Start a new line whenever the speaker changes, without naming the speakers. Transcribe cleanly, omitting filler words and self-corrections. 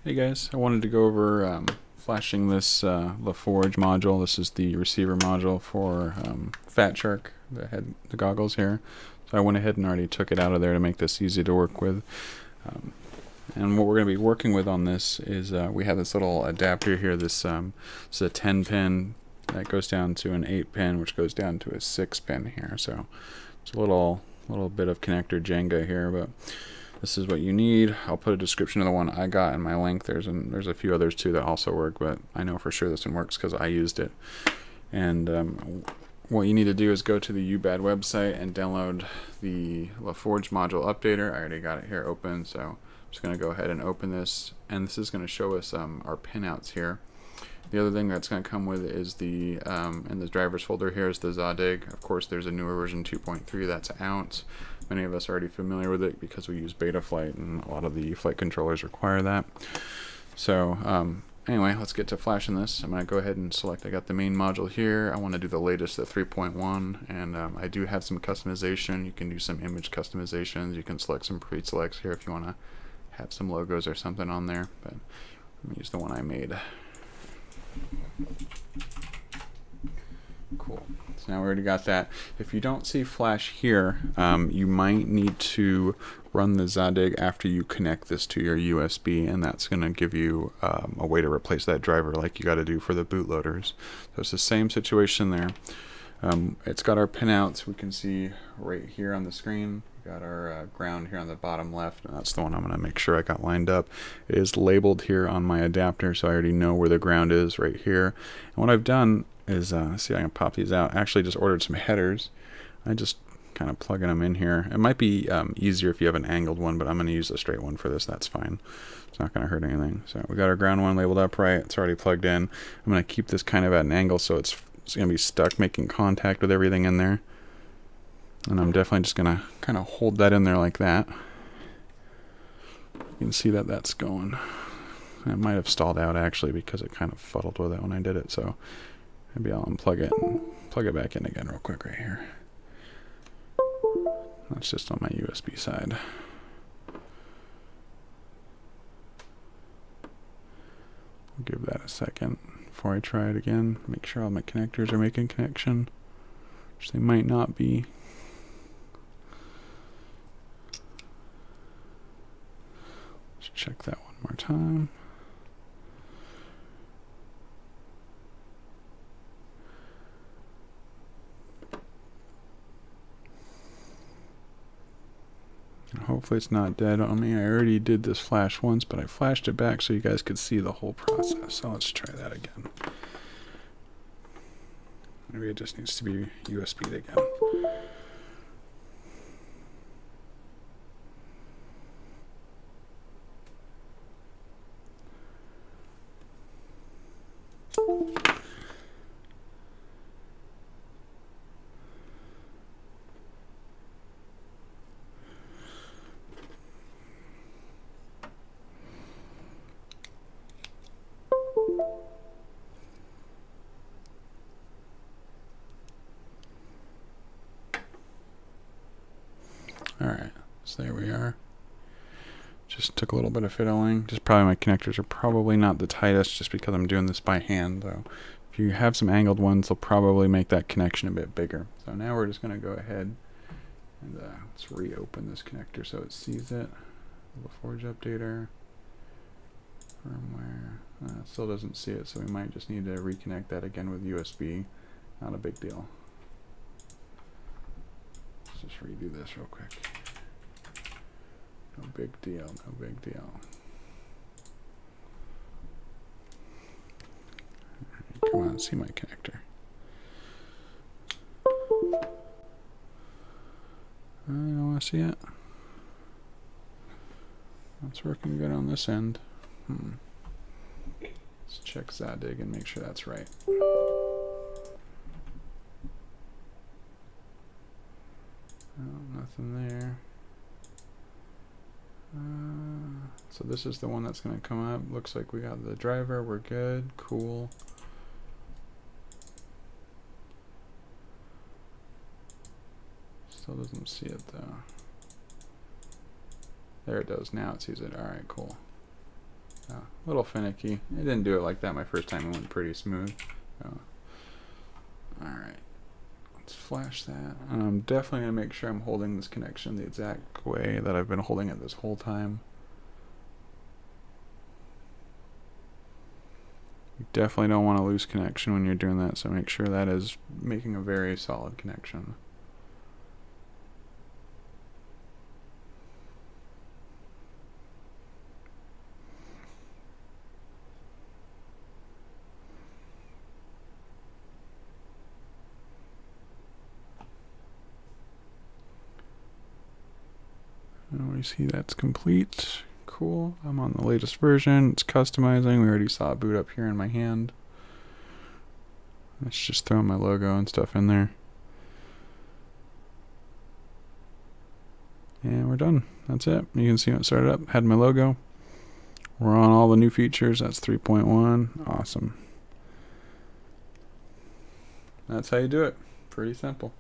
Hey guys, I wanted to go over flashing this the Forge module. This is the receiver module for Fat Shark, the goggles here. So I went ahead and already took it out of there to make this easy to work with. And what we're going to be working with on this is we have this little adapter here. This is a 10 pin that goes down to an 8 pin, which goes down to a 6 pin here. So it's a little bit of connector Jenga here, but this is what you need. I'll put a description of the one I got and my link. There's a few others too that also work, but I know for sure this one works because I used it. And what you need to do is go to the UBAD website and download the Forge module updater. I already got it here open, so I'm just going to go ahead and open this. And this is going to show us our pinouts here. The other thing that's going to come with is the, in the drivers folder here is the Zadig. Of course, there's a newer version 2.3 that's out. Many of us are already familiar with it because we use Betaflight, and a lot of the flight controllers require that. So anyway, let's get to flashing this. I'm going to go ahead and select, I got the main module here. I want to do the latest at 3.1, and I do have some customization. You can do some image customizations. You can select some pre-selects here if you want to have some logos or something on there, but let me use the one I made. Cool. So now we already got that. If you don't see flash here, you might need to run the Zadig after you connect this to your USB, and that's going to give you a way to replace that driver like you got to do for the bootloaders. So it's the same situation there. It's got our pinouts. We can see right here on the screen. We got our ground here on the bottom left, and that's the one I'm going to make sure I got lined up. It is labeled here on my adapter, so I already know where the ground is right here. And what I've done is, see if I can pop these out. I actually just ordered some headers. I just kind of plugging them in here. It might be easier if you have an angled one, but I'm going to use a straight one for this. That's fine. It's not going to hurt anything. So we got our ground one labeled upright. It's already plugged in. I'm going to keep this kind of at an angle so it's going to be stuck making contact with everything in there. And I'm definitely just going to kind of hold that in there like that. You can see that that's going. It might have stalled out actually because it kind of fuddled with it when I did it. So maybe I'll unplug it and plug it back in again real quick right here. That's just on my USB side. I'll give that a second before I try it again. Make sure all my connectors are making connection, which they might not be. Let's check that one more time. Hopefully it's not dead on me. I already did this flash once, but I flashed it back so you guys could see the whole process. So let's try that again. Maybe it just needs to be USB'd again. Alright, so there we are. Just took a little bit of fiddling. Just probably my connectors are probably not the tightest just because I'm doing this by hand though. If you have some angled ones, they'll probably make that connection a bit bigger. So now we're just going to go ahead and let's reopen this connector so it sees it. The Forge updater. Firmware. It still doesn't see it, so we might just need to reconnect that again with USB. Not a big deal. Let's just redo this real quick. No big deal, no big deal. Right, come on, see my connector. I don't want to see it. That's working good on this end. Let's check Zadig and make sure that's right. Oh, nothing there. So this is the one that's going to come up. Looks like we got the driver. We're good. Cool. Still doesn't see it though. There it does. Now it sees it. Alright, cool. A little finicky. I didn't do it like that my first time. It went pretty smooth. Alright. Let's flash that. I'm definitely going to make sure I'm holding this connection the exact way that I've been holding it this whole time. You definitely don't want to lose connection when you're doing that, so make sure that is making a very solid connection. And we see that's complete. Cool. I'm on the latest version. It's customizing. We already saw a boot up here in my hand. Let's just throw my logo and stuff in there. And we're done. That's it. You can see when it started up. Had my logo. We're on all the new features. That's 3.1. Awesome. That's how you do it. Pretty simple.